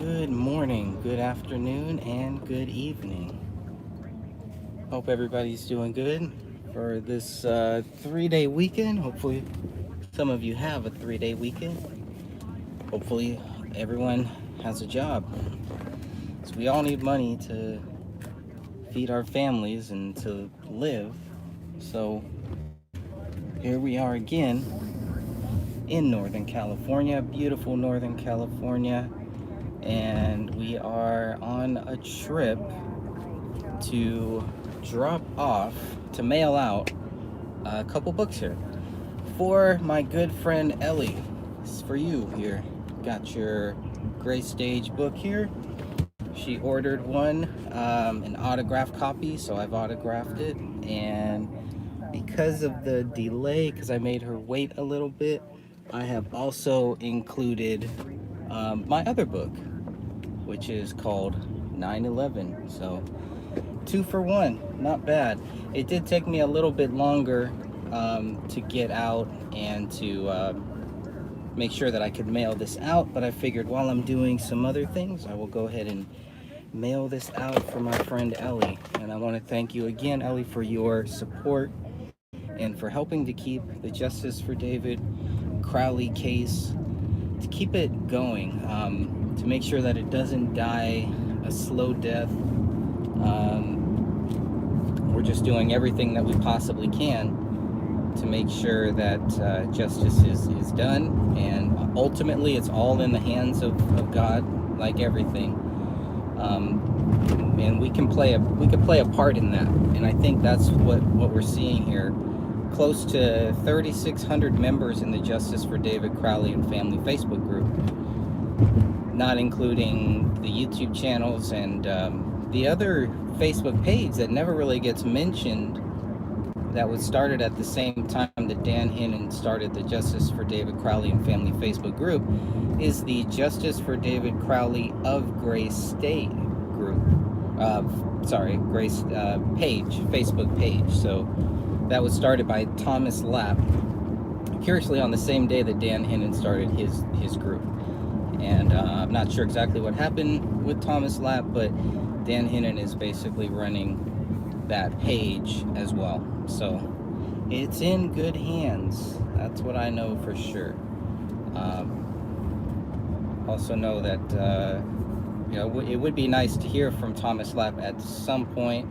Good morning, good afternoon, and good evening. Hope everybody's doing good for this 3 day weekend. Hopefully, some of you have a 3 day weekend. Hopefully, everyone has a job. So, we all need money to feed our families and to live. So, here we are again in Northern California, beautiful Northern California. And we are on a trip to drop off, to mail out a couple books here for my good friend Ellie. It's for you here. Got your Gray Stage book here. She ordered one, an autographed copy, so I've autographed it. And because of the delay, because I made her wait a little bit, I have also included my other book, which is called 9/11. So 2 for 1, not bad. It did take me a little bit longer to get out and to make sure that I could mail this out, but I figured while I'm doing some other things, I will go ahead and mail this out for my friend Ellie. And I want to thank you again, Ellie, for your support and for helping to keep the Justice for David Crowley case, to keep it going, to make sure that it doesn't die a slow death. We're just doing everything that we possibly can to make sure that justice is done, and ultimately it's all in the hands of God, like everything. And we can play a part in that, and I think that's what we're seeing here. Close to 3,600 members in the Justice for David Crowley and Family Facebook group, not including the YouTube channels and the other Facebook page that never really gets mentioned, that was started at the same time that Dan Hinnon started the Justice for David Crowley and Family Facebook group, is the Justice for David Crowley of Grace State group. Grace page, Facebook page. So that was started by Thomas Lapp, curiously on the same day that Dan Hinnon started his group. And I'm not sure exactly what happened with Thomas Lapp, but Dan Hinnon is basically running that page as well. So it's in good hands. That's what I know for sure. Also know that it would be nice to hear from Thomas Lapp at some point.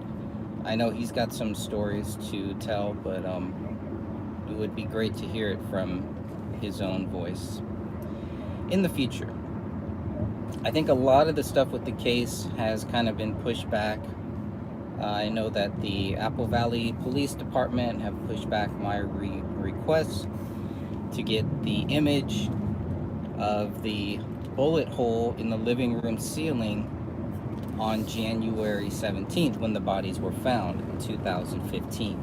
I know he's got some stories to tell, but it would be great to hear it from his own voice in the future. I think a lot of the stuff with the case has kind of been pushed back. I know that the Apple Valley Police Department have pushed back my request to get the image of the bullet hole in the living room ceiling on January 17th, when the bodies were found in 2015.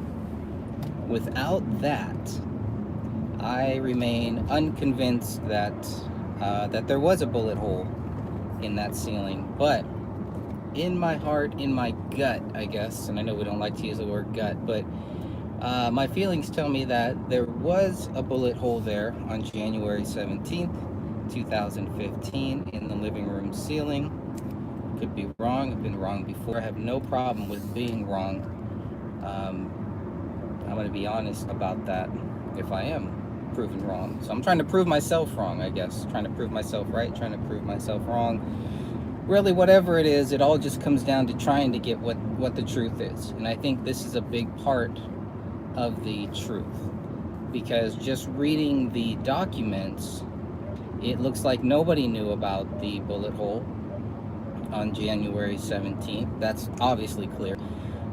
Without that, I remain unconvinced that there was a bullet hole in that ceiling. But in my heart, in my gut, I guess, and I know we don't like to use the word gut, but my feelings tell me that there was a bullet hole there on January 17th, 2015 in the living room ceiling. Could be wrong. I've been wrong before. I have no problem with being wrong. I'm going to be honest about that if I am proven wrong. So I'm trying to prove myself wrong, I guess. Trying to prove myself right, trying to prove myself wrong. Really, whatever it is, it all just comes down to trying to get what the truth is. And I think this is a big part of the truth. Because just reading the documents, it looks like nobody knew about the bullet hole on January 17th. That's obviously clear.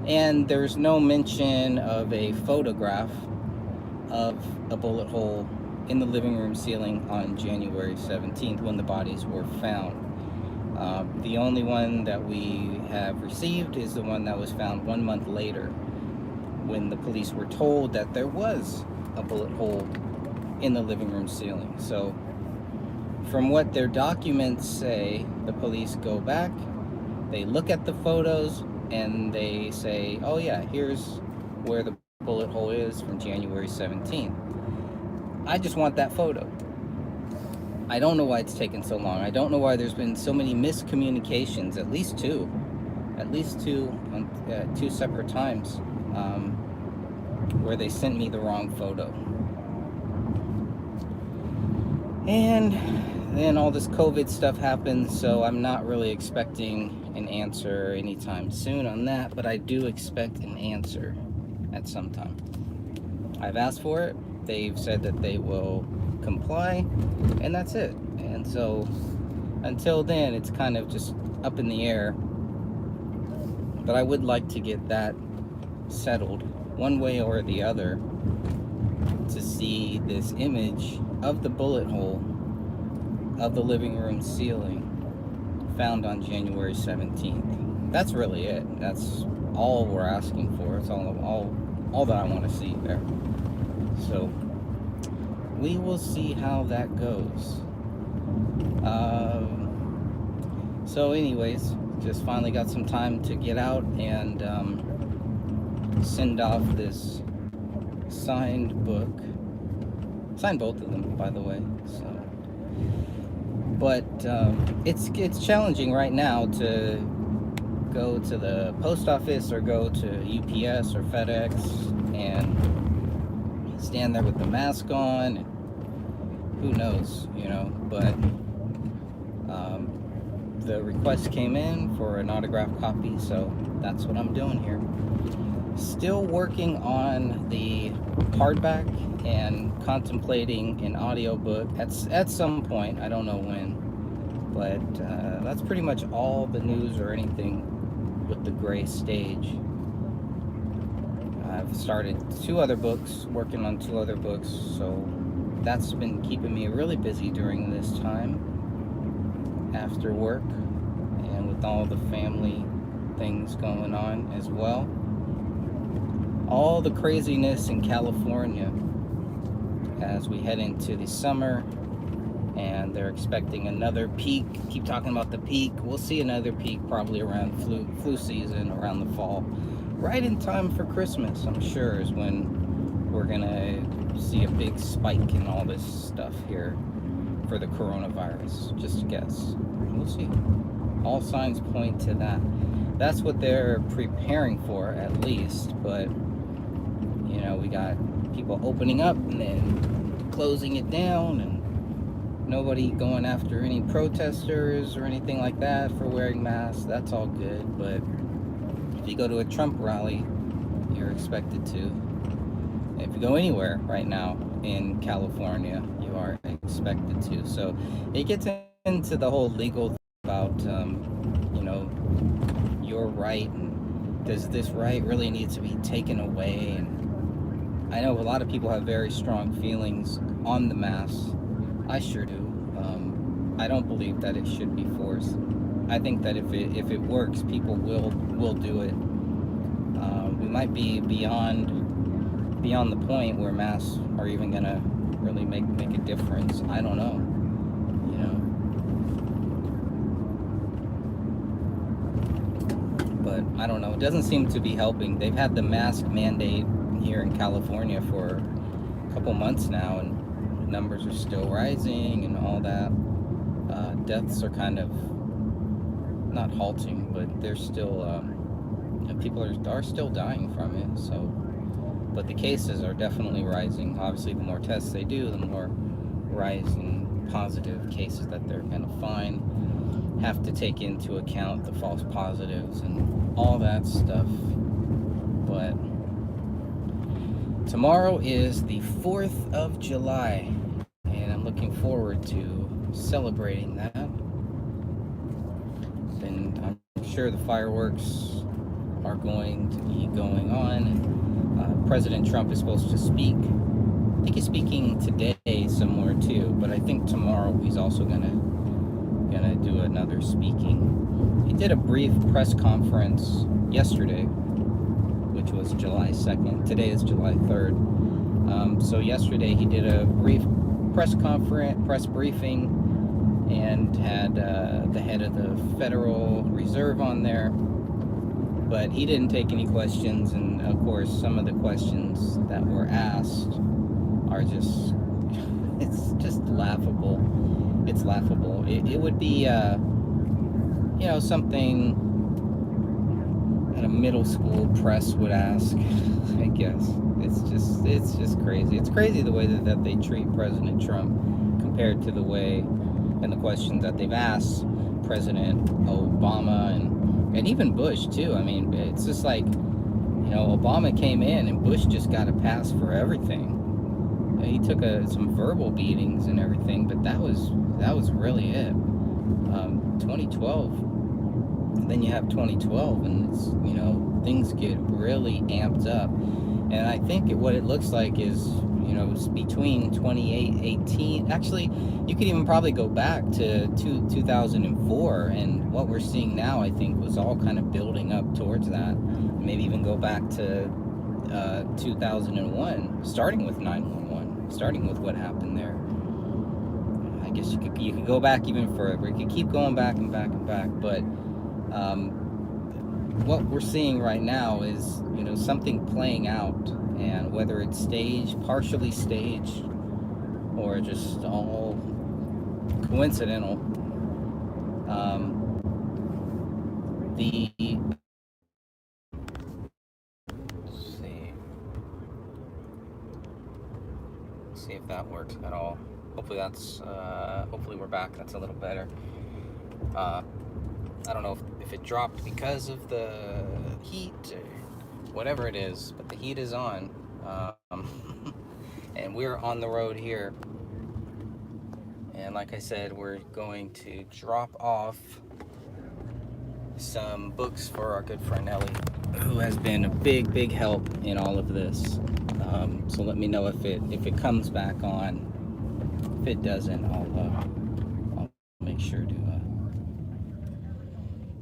And there's no mention of a photograph of a bullet hole in the living room ceiling on January 17th when the bodies were found. The only one that we have received is the one that was found 1 month later, when the police were told that there was a bullet hole in the living room ceiling. So from what their documents say, the police go back, they look at the photos, and they say, oh yeah, here's where the bullet hole is from January 17th. I just want that photo. I don't know why it's taken so long. I don't know why there's been so many miscommunications, at least two on two separate times, where they sent me the wrong photo. And then all this COVID stuff happened, so I'm not really expecting an answer anytime soon on that, but I do expect an answer at some time. I've asked for it. They've said that they will comply, and that's it. And so until then, it's kind of just up in the air. But I would like to get that settled one way or the other, to see this image of the bullet hole of the living room ceiling found on January 17th. That's really it. That's all we're asking for. It's all that I want to see there. So we will see how that goes. So anyways, just finally got some time to get out and send off this signed book. Signed both of them, by the way. So, but it's challenging right now to go to the post office or go to UPS or FedEx and stand there with the mask on. And who knows, but the request came in for an autographed copy, so that's what I'm doing here. Still working on the hardback and contemplating an audiobook at some point. I don't know when, but that's pretty much all the news or anything with the Gray Stage. I've started working on two other books, so that's been keeping me really busy during this time after work and with all the family things going on as well. All the craziness in California as we head into the summer, and they're expecting another peak. Keep talking about the peak. We'll see another peak probably around flu season, around the fall, right in time for Christmas, I'm sure, is when we're gonna see a big spike in all this stuff here for the coronavirus. Just a guess. We'll see. All signs point to that. That's what they're preparing for, at least. But we got people opening up and then closing it down, and nobody going after any protesters or anything like that for wearing masks. That's all good. But if you go to a Trump rally, you're expected to. If you go anywhere right now in California, you are expected to. So it gets into the whole legal thing about, your right, and does this right really need to be taken away? And I know a lot of people have very strong feelings on the mask. I sure do. I don't believe that it should be forced. I think that if it works, people will do it. We might be beyond the point where masks are even gonna really make a difference. I don't know. But I don't know. It doesn't seem to be helping. They've had the mask mandate here in California for a couple months now, and numbers are still rising and all that. Deaths are kind of not halting, but they're still people are still dying from it. So, but the cases are definitely rising. Obviously, the more tests they do, the more rise in positive cases that they're going to find. Have to take into account the false positives and all that stuff. But tomorrow is the 4th of July, and I'm looking forward to celebrating that. And I'm sure the fireworks are going to be going on. And President Trump is supposed to speak. I think he's speaking today somewhere too, but I think tomorrow he's also gonna do another speaking. He did a brief press conference yesterday, which was July 2nd. Today is July 3rd. So yesterday he did a brief press briefing, and had the head of the Federal Reserve on there. But he didn't take any questions, and of course some of the questions that were asked are just, it's just laughable. it's laughable. It would be, something that a middle school press would ask, I guess. It's just crazy. It's crazy the way that they treat President Trump compared to the way and the questions that they've asked President Obama and even Bush too. I mean, it's just like, Obama came in and Bush just got a pass for everything. He took some verbal beatings and everything, but that was really it. 2012, and then you have 2012, and it's, things get really amped up. And I think what it looks like is, between 2018, actually, you could even probably go back to 2004, and what we're seeing now, I think, was all kind of building up towards that. Maybe even go back to 2001, starting with 911, starting with what happened there. I guess you could go back even further. You could keep going back and back and back, but what we're seeing right now is, something playing out, and whether it's partially staged, or just all coincidental, let's see if that works at all. Hopefully we're back. That's a little better. I don't know if it dropped because of the heat or whatever it is, but the heat is on. And we're on the road here. And like I said, we're going to drop off some books for our good friend Ellie, who has been a big help in all of this. So let me know if it comes back on. If it doesn't, I'll make sure to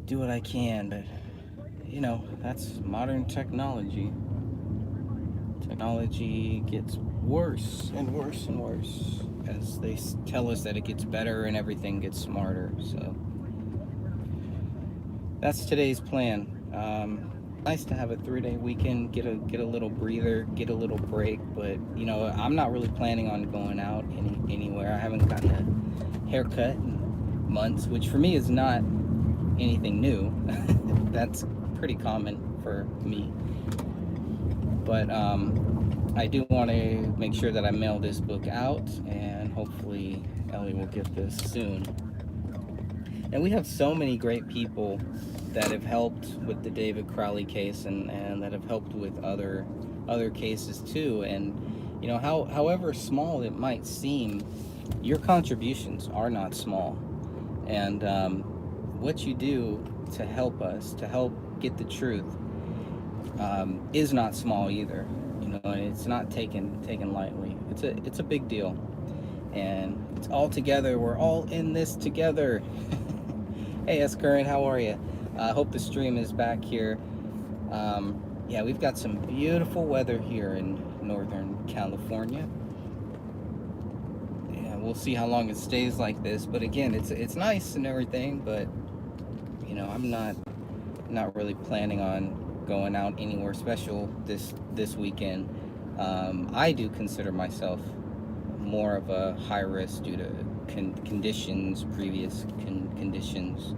do what I can. But that's modern technology. Technology gets worse and worse and worse as they tell us that it gets better and everything gets smarter. So that's today's plan. Nice to have a 3-day weekend, get a little breather, get a little break. But I'm not really planning on going out anywhere. I haven't gotten a haircut in months, which for me is not anything new. That's pretty common for me. But I do want to make sure that I mail this book out, and hopefully Ellie will get this soon. And we have so many great people that have helped with the David Crowley case, and that have helped with other cases too. And however small it might seem, your contributions are not small. And what you do to help us, to help get the truth, is not small either. And it's not taken lightly. It's a big deal, and it's all together. We're all in this together. Hey, S Current, how are you? I hope the stream is back here. Yeah, we've got some beautiful weather here in Northern California. Yeah, we'll see how long it stays like this. But again, it's nice and everything. But I'm not really planning on going out anywhere special this weekend. I do consider myself more of a high risk due to previous conditions,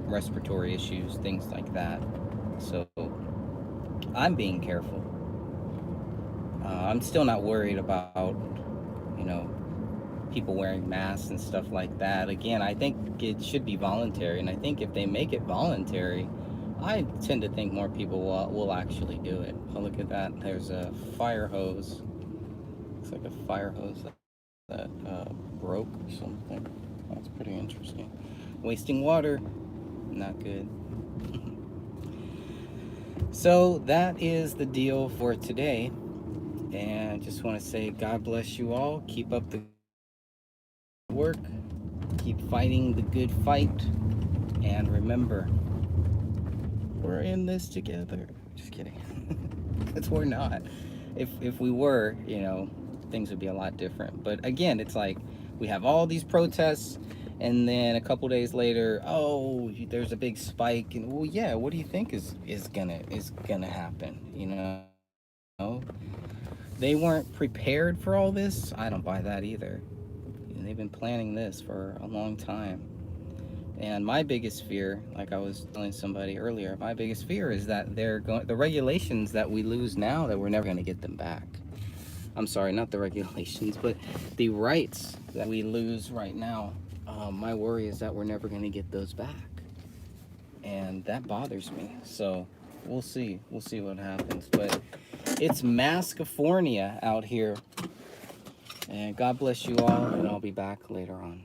respiratory issues, things like that. So I'm being careful. I'm still not worried about people wearing masks and stuff like that. Again, I think it should be voluntary, and I think if they make it voluntary, I tend to think more people will actually do it. Oh, look at that. There's a fire hose. Looks like a fire hose that broke or something. That's pretty interesting. Wasting water, not good. So that is the deal for today. And I just want to say God bless you all. Keep up the work. Keep fighting the good fight. And remember, we're in this together. Just kidding. Because we're not. If we were, things would be a lot different. But again, it's like we have all these protests, and then a couple days later, there's a big spike, and well, yeah, what do you think is gonna happen? They weren't prepared for all this. I don't buy that either. They've been planning this for a long time. And my biggest fear, like I was telling somebody earlier, my biggest fear is that the regulations that we lose now, that we're never going to get them back. I'm sorry, not the regulations, but the rights that we lose right now. My worry is that we're never going to get those back. And that bothers me. So we'll see. We'll see what happens. But it's Mascalifornia out here. And God bless you all, and I'll be back later on.